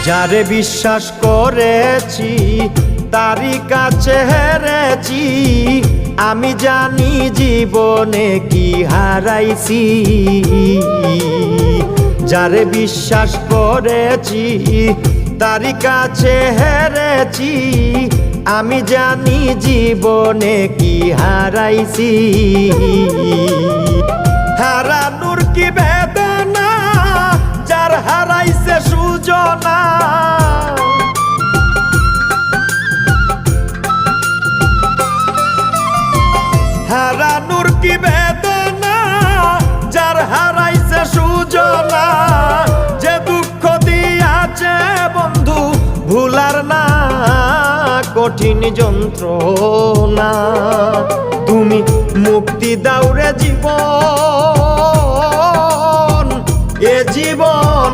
যারে বিশ্বাস করেছি তারই কাছে হেরেছি, আমি জানি জীবনে কি হারাইছি। যারে বিশ্বাস করেছি তারই কাছে হেরেছি, আমি জানি জীবনে কি হারাইছি। হারানোর কি বেদনা যার হারাইছে সুজনা, হারানোর কি বেদনা যার হারাইছে সুজনা। যে দুঃখ দিয়াছে বন্ধু ভুলার না কঠিন যন্ত্রণা, তুমি মুক্তি দাও রে জীবন, এ জীবন